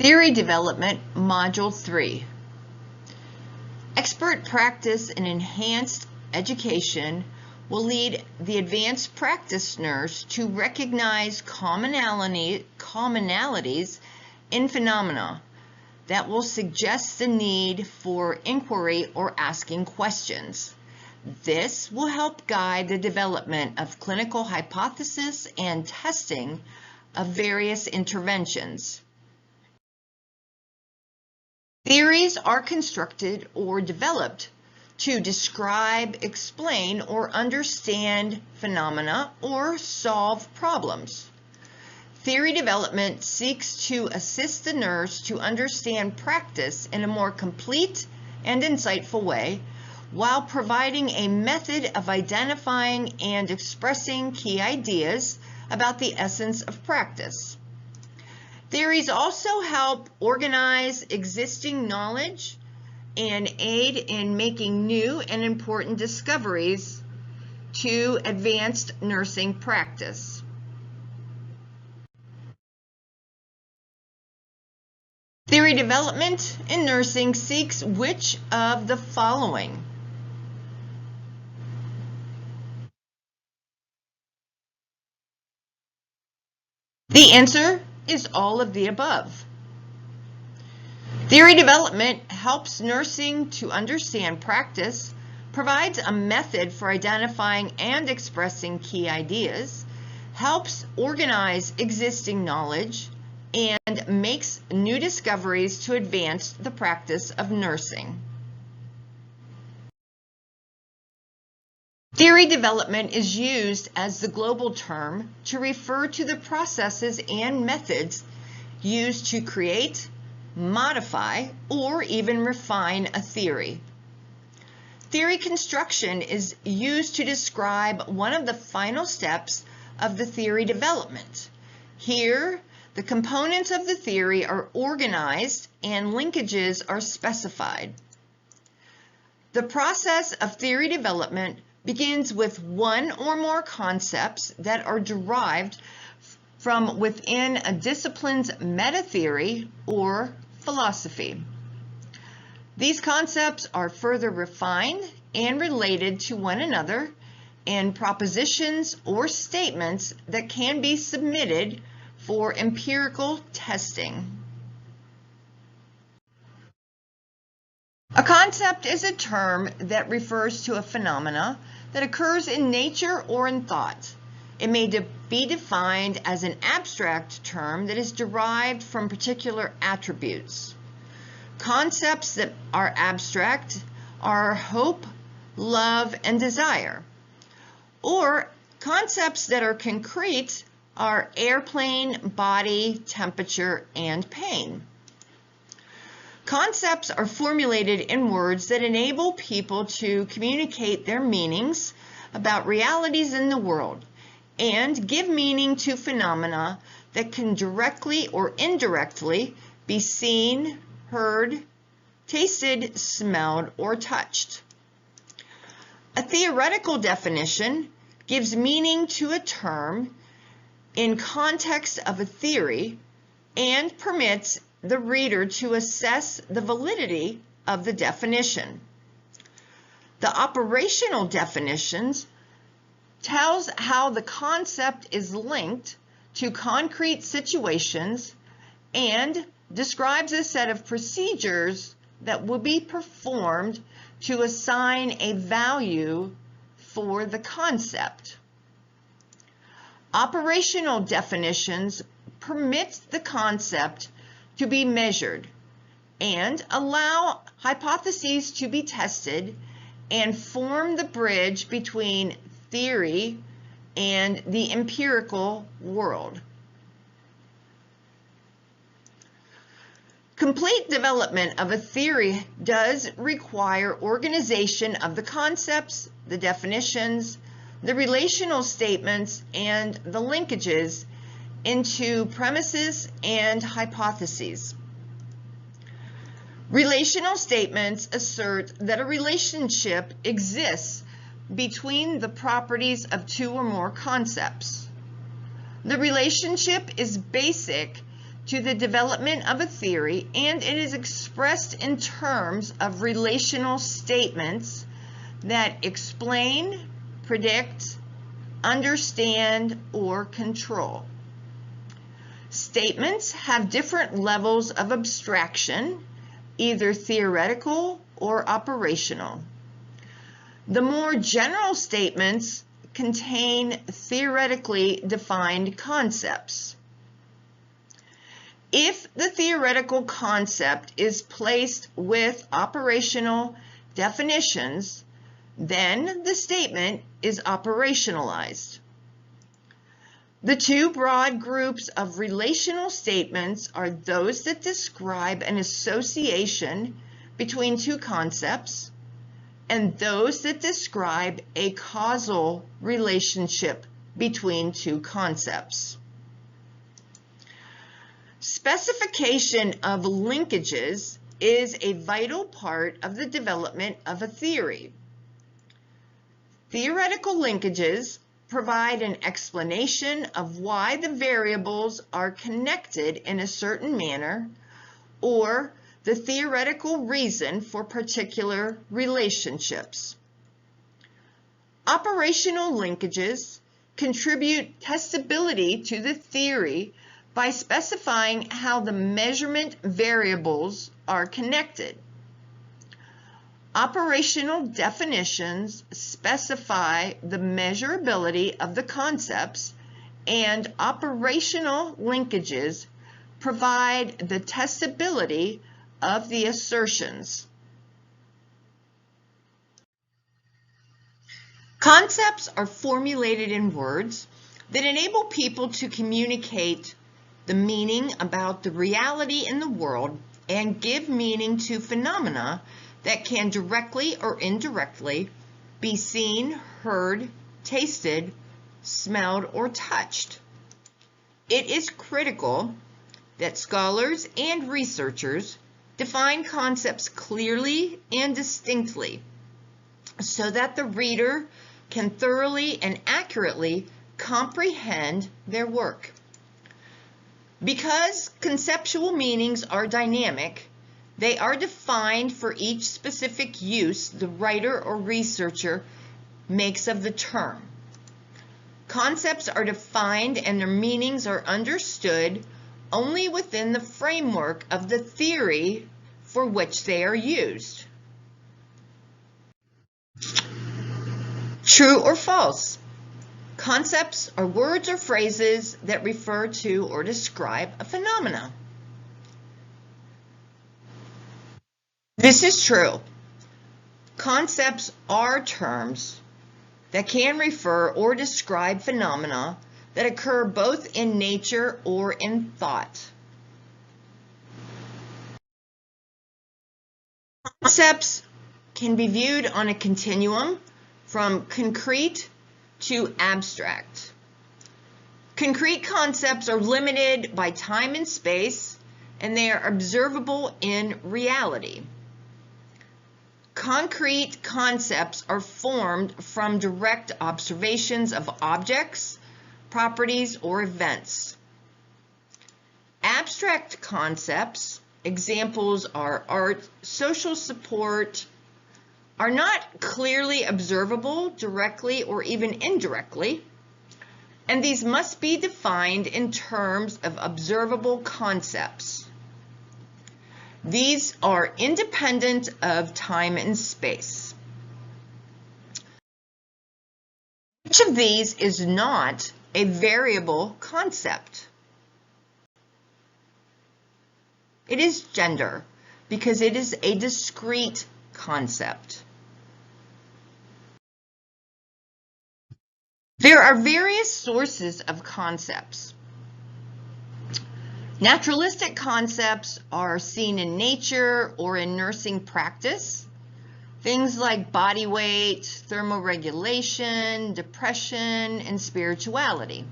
Theory Development, Module 3. Expert practice in enhanced education will lead the advanced practitioners to recognize commonalities in phenomena that will suggest the need for inquiry or asking questions. This will help guide the development of clinical hypotheses and testing of various interventions. Theories are constructed or developed to describe, explain, or understand phenomena or solve problems. Theory development seeks to assist the nurse to understand practice in a more complete and insightful way, while providing a method of identifying and expressing key ideas about the essence of practice. Theories also help organize existing knowledge and aid in making new and important discoveries to advanced nursing practice. Theory development in nursing seeks which of the following? The answer is all of the above. Theory development helps nursing to understand practice, provides a method for identifying and expressing key ideas, helps organize existing knowledge, and makes new discoveries to advance the practice of nursing. Theory development is used as the global term to refer to the processes and methods used to create, modify, or even refine a theory. Theory construction is used to describe one of the final steps of the theory development. Here, the components of the theory are organized and linkages are specified. The process of theory development begins with one or more concepts that are derived from within a discipline's meta-theory or philosophy. These concepts are further refined and related to one another in propositions or statements that can be submitted for empirical testing. A concept is a term that refers to a phenomena that occurs in nature or in thought. It may be defined as an abstract term that is derived from particular attributes. Concepts that are abstract are hope, love, and desire. Or concepts that are concrete are airplane, body, temperature, and pain. Concepts are formulated in words that enable people to communicate their meanings about realities in the world and give meaning to phenomena that can directly or indirectly be seen, heard, tasted, smelled, or touched. A theoretical definition gives meaning to a term in context of a theory and permits the reader to assess the validity of the definition. The operational definitions tells how the concept is linked to concrete situations and describes a set of procedures that will be performed to assign a value for the concept. Operational definitions permit the concept to be measured and allow hypotheses to be tested and form the bridge between theory and the empirical world. Complete development of a theory does require organization of the concepts, the definitions, the relational statements, and the linkages into premises and hypotheses. Relational statements assert that a relationship exists between the properties of two or more concepts. The relationship is basic to the development of a theory, and it is expressed in terms of relational statements that explain, predict, understand, or control. Statements have different levels of abstraction, either theoretical or operational. The more general statements contain theoretically defined concepts. If the theoretical concept is placed with operational definitions, then the statement is operationalized. The two broad groups of relational statements are those that describe an association between two concepts and those that describe a causal relationship between two concepts. Specification of linkages is a vital part of the development of a theory. Theoretical linkages provide an explanation of why the variables are connected in a certain manner, or the theoretical reason for particular relationships. Operational linkages contribute testability to the theory by specifying how the measurement variables are connected. Operational definitions specify the measurability of the concepts, and operational linkages provide the testability of the assertions. Concepts are formulated in words that enable people to communicate the meaning about the reality in the world and give meaning to phenomena that can directly or indirectly be seen, heard, tasted, smelled, or touched. It is critical that scholars and researchers define concepts clearly and distinctly so that the reader can thoroughly and accurately comprehend their work. Because conceptual meanings are dynamic, they are defined for each specific use the writer or researcher makes of the term. Concepts are defined and their meanings are understood only within the framework of the theory for which they are used. True or false? Concepts are words or phrases that refer to or describe a phenomena. This is true. Concepts are terms that can refer or describe phenomena that occur both in nature or in thought. Concepts can be viewed on a continuum from concrete to abstract. Concrete concepts are limited by time and space, and they are observable in reality. Concrete concepts are formed from direct observations of objects, properties, or events. Abstract concepts, examples are art, social support, are not clearly observable directly or even indirectly, and these must be defined in terms of observable concepts. These are independent of time and space. Each of these is not a variable concept. It is gender because it is a discrete concept. There are various sources of concepts. Naturalistic concepts are seen in nature or in nursing practice. Things like body weight, thermoregulation, depression, and spirituality.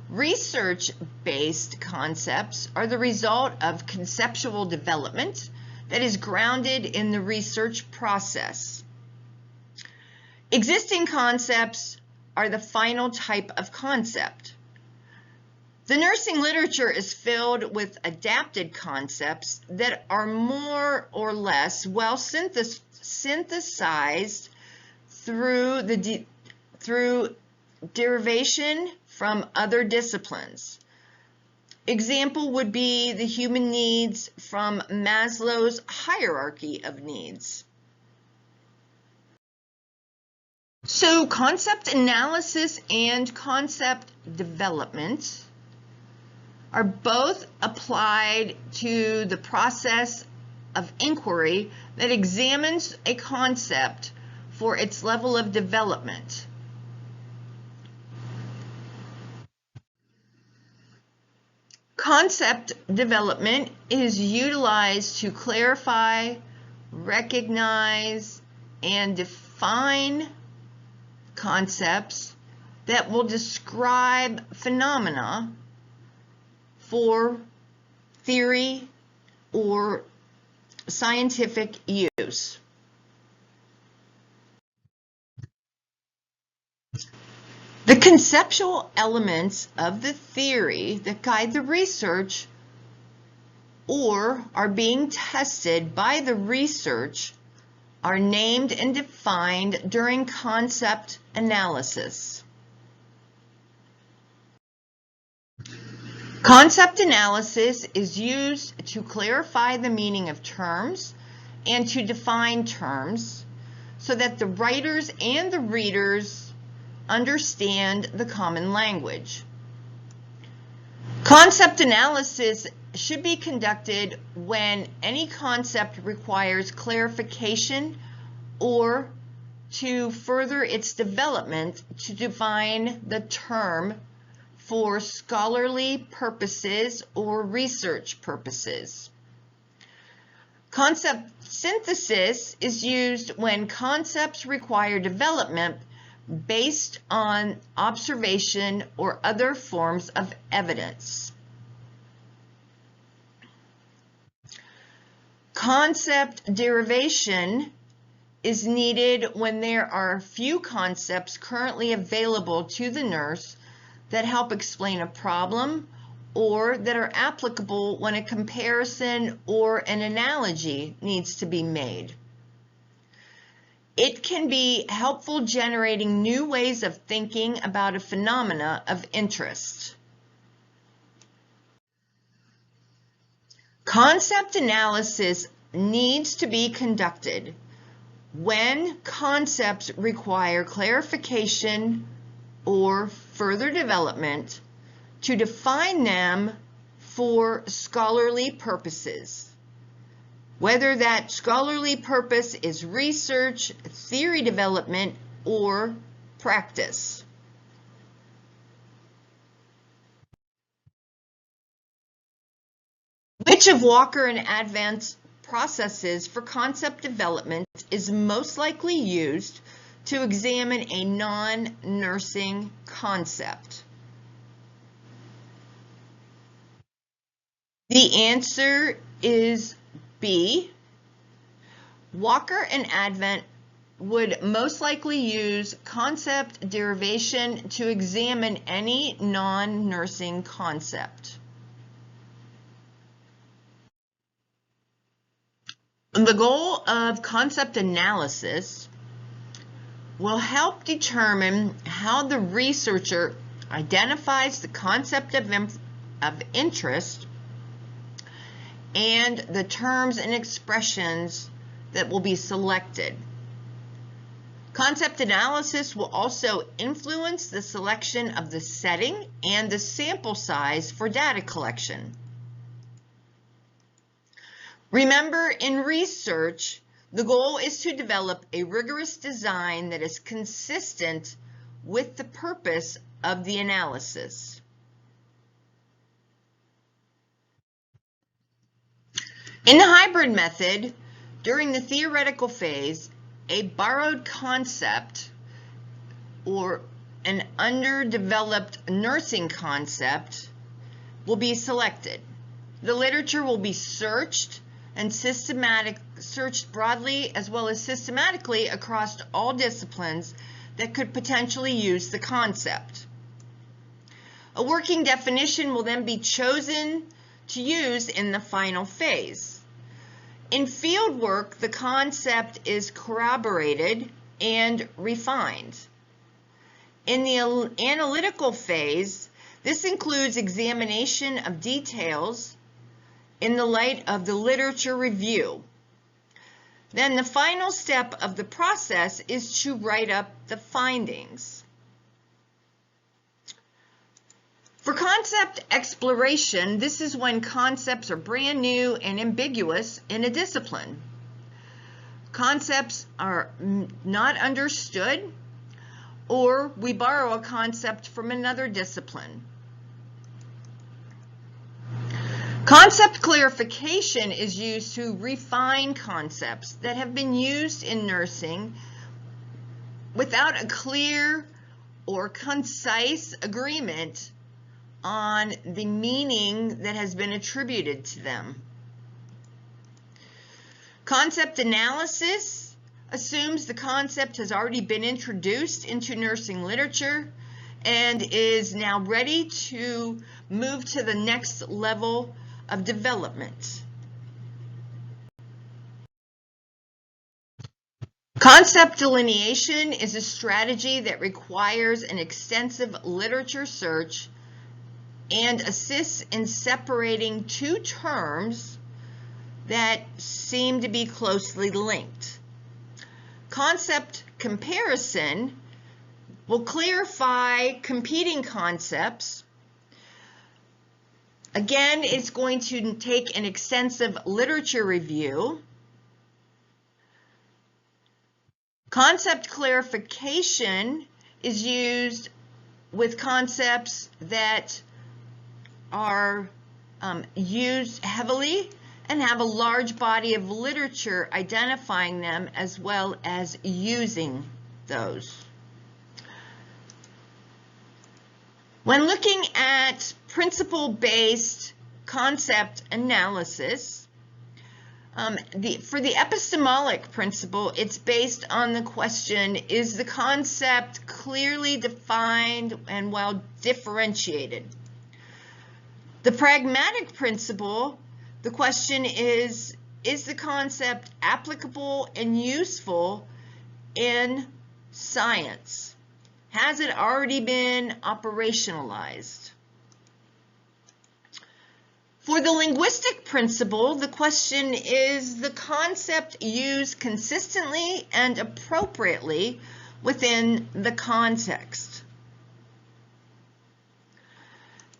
Research-based concepts are the result of conceptual development that is grounded in the research process. Existing concepts are the final type of concept. The nursing literature is filled with adapted concepts that are more or less well synthesized through derivation from other disciplines. Example would be the human needs from Maslow's hierarchy of needs. So concept analysis and concept development are both applied to the process of inquiry that examines a concept for its level of development. Concept development is utilized to clarify, recognize, and define concepts that will describe phenomena for theory or scientific use. The conceptual elements of the theory that guide the research or are being tested by the research are named and defined during concept analysis. Concept analysis is used to clarify the meaning of terms and to define terms so that the writers and the readers understand the common language. Concept analysis should be conducted when any concept requires clarification or to further its development to define the term for scholarly purposes or research purposes. Concept synthesis is used when concepts require development based on observation or other forms of evidence. Concept derivation is needed when there are few concepts currently available to the nurse that help explain a problem or that are applicable when a comparison or an analogy needs to be made. It can be helpful generating new ways of thinking about a phenomena of interest. Concept analysis needs to be conducted when concepts require clarification or further development to define them for scholarly purposes, whether that scholarly purpose is research, theory development, or practice. Which of Walker and Advent's processes for concept development is most likely used to examine a non-nursing concept? The answer is B. Walker and Advent would most likely use concept derivation to examine any non-nursing concept. The goal of concept analysis will help determine how the researcher identifies the concept of interest and the terms and expressions that will be selected. Concept analysis will also influence the selection of the setting and the sample size for data collection. Remember, in research, the goal is to develop a rigorous design that is consistent with the purpose of the analysis. In the hybrid method, during the theoretical phase, a borrowed concept or an underdeveloped nursing concept will be selected. The literature will be searched broadly as well as systematically across all disciplines that could potentially use the concept. A working definition will then be chosen to use in the final phase. In field work, the concept is corroborated and refined. In the analytical phase, this includes examination of details in the light of the literature review. Then the final step of the process is to write up the findings. For concept exploration, this is when concepts are brand new and ambiguous in a discipline. Concepts are not understood, or we borrow a concept from another discipline. Concept clarification is used to refine concepts that have been used in nursing without a clear or concise agreement on the meaning that has been attributed to them. Concept analysis assumes the concept has already been introduced into nursing literature and is now ready to move to the next level of development. Concept delineation is a strategy that requires an extensive literature search and assists in separating two terms that seem to be closely linked. Concept comparison will clarify competing concepts. Again, it's going to take an extensive literature review. Concept clarification is used with concepts that are used heavily and have a large body of literature identifying them as well as using those. When looking at principle-based concept analysis, for the epistemologic principle, it's based on the question, is the concept clearly defined and well differentiated? The pragmatic principle, the question is the concept applicable and useful in science? Has it already been operationalized? For the linguistic principle, the question is the concept used consistently and appropriately within the context?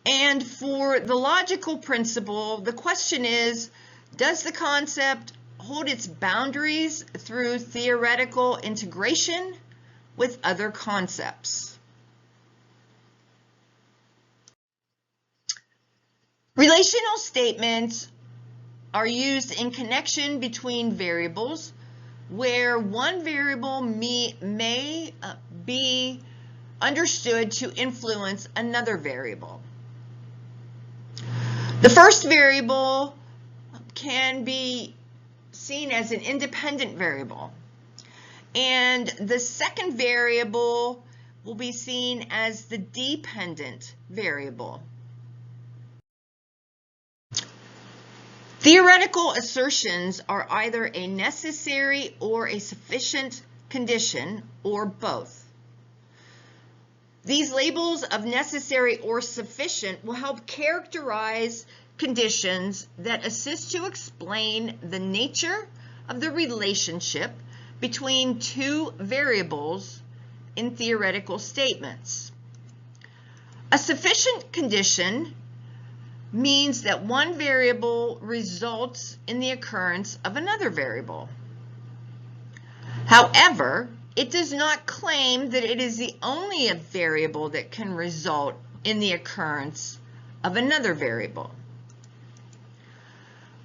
And for the logical principle, the question is, does the concept hold its boundaries through theoretical integration with other concepts? Relational statements are used in connection between variables where one variable may be understood to influence another variable. The first variable can be seen as an independent variable, and the second variable will be seen as the dependent variable. Theoretical assertions are either a necessary or a sufficient condition, or both. These labels of necessary or sufficient will help characterize conditions that assist to explain the nature of the relationship between two variables in theoretical statements. A sufficient condition means that one variable results in the occurrence of another variable. However, it does not claim that it is the only variable that can result in the occurrence of another variable.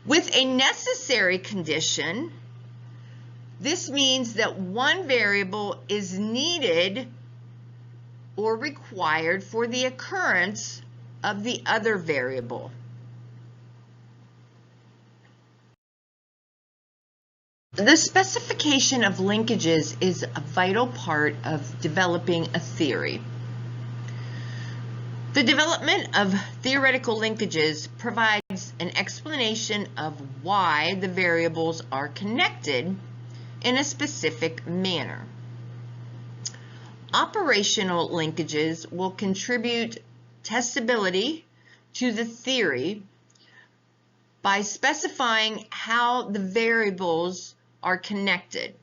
With a necessary condition, this means that one variable is needed or required for the occurrence of the other variable. The specification of linkages is a vital part of developing a theory. The development of theoretical linkages provides an explanation of why the variables are connected in a specific manner. Operational linkages will contribute testability to the theory by specifying how the variables are connected.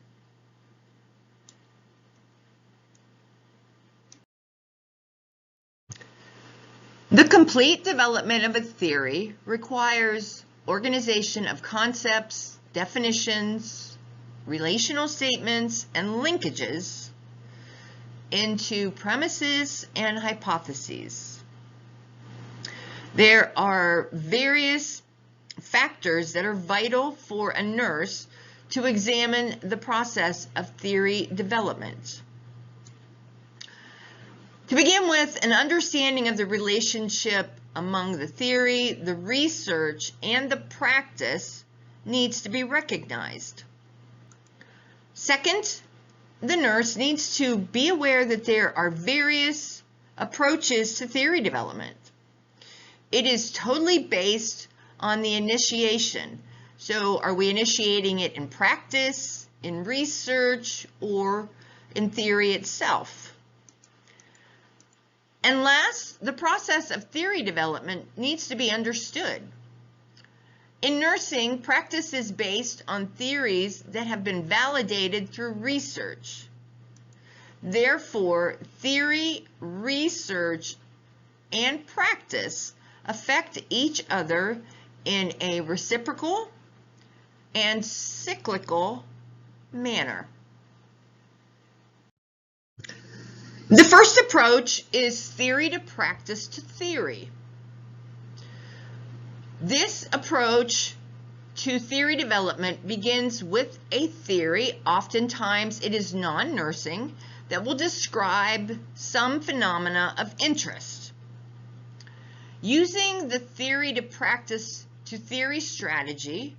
The complete development of a theory requires organization of concepts, definitions, relational statements, and linkages into premises and hypotheses. There are various factors that are vital for a nurse to examine the process of theory development. To begin with, an understanding of the relationship among the theory, the research, and the practice needs to be recognized. Second, the nurse needs to be aware that there are various approaches to theory development. It is totally based on the initiation. So are we initiating it in practice, in research, or in theory itself? And last, the process of theory development needs to be understood. In nursing, practice is based on theories that have been validated through research. Therefore, theory, research, and practice affect each other in a reciprocal and cyclical manner. The first approach is theory to practice to theory. This approach to theory development begins with a theory. Oftentimes it is non-nursing that will describe some phenomena of interest. Using the theory to practice to theory strategy,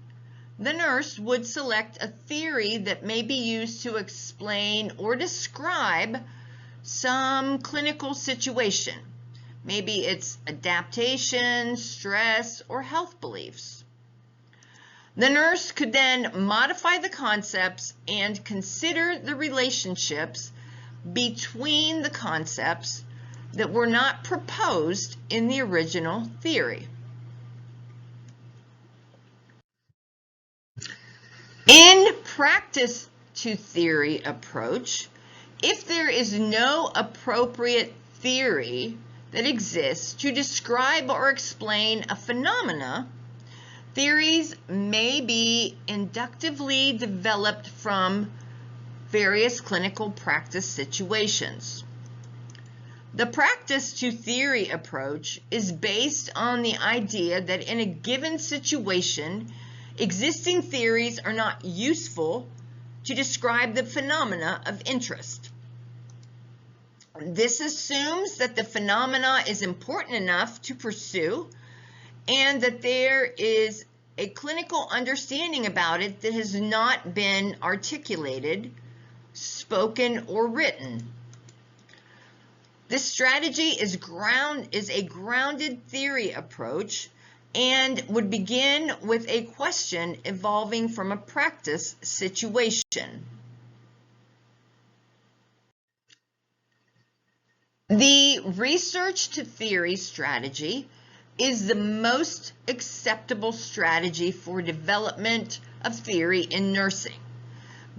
the nurse would select a theory that may be used to explain or describe some clinical situation. Maybe it's adaptation, stress, or health beliefs. The nurse could then modify the concepts and consider the relationships between the concepts that were not proposed in the original theory. In practice to theory approach, if there is no appropriate theory that exists to describe or explain a phenomena, theories may be inductively developed from various clinical practice situations. The practice to theory approach is based on the idea that in a given situation, existing theories are not useful to describe the phenomena of interest. This assumes that the phenomena is important enough to pursue and that there is a clinical understanding about it that has not been articulated, spoken, or written. This strategy is a grounded theory approach and would begin with a question evolving from a practice situation. The research to theory strategy is the most acceptable strategy for development of theory in nursing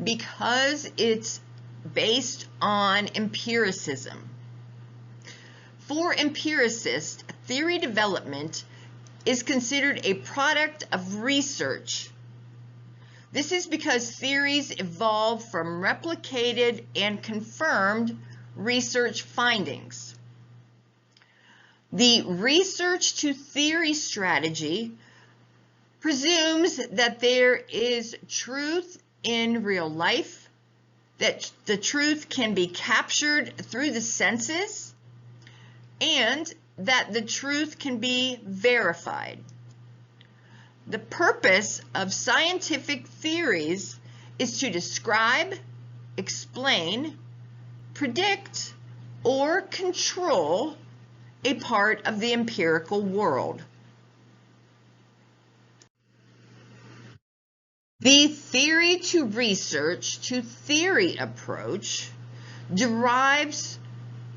because it's based on empiricism. For empiricists, theory development is considered a product of research. This is because theories evolve from replicated and confirmed research findings. The research to theory strategy presumes that there is truth in real life, that the truth can be captured through the senses, and that the truth can be verified. The purpose of scientific theories is to describe, explain, predict, or control a part of the empirical world. The theory to research to theory approach derives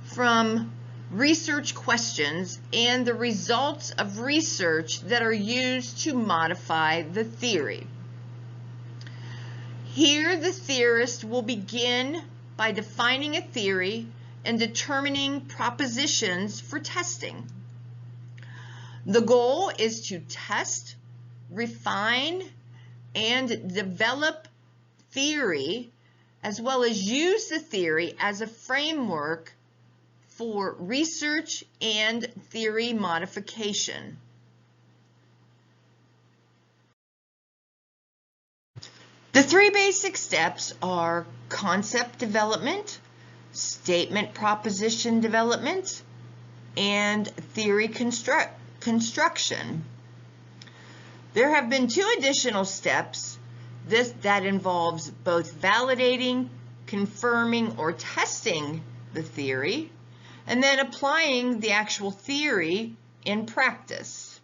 from research questions and the results of research that are used to modify the theory. Here, the theorist will begin by defining a theory and determining propositions for testing. The goal is to test, refine, and develop theory, as well as use the theory as a framework for research and theory modification. The three basic steps are concept development, statement proposition development, and theory construction. There have been two additional steps that involves both validating, confirming, or testing the theory, and then applying the actual theory in practice.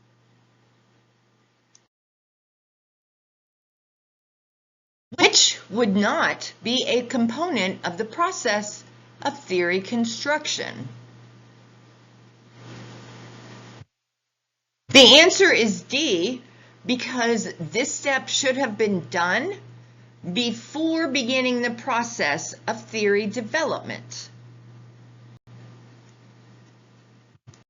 Which would not be a component of the process of theory construction? The answer is D, because this step should have been done before beginning the process of theory development.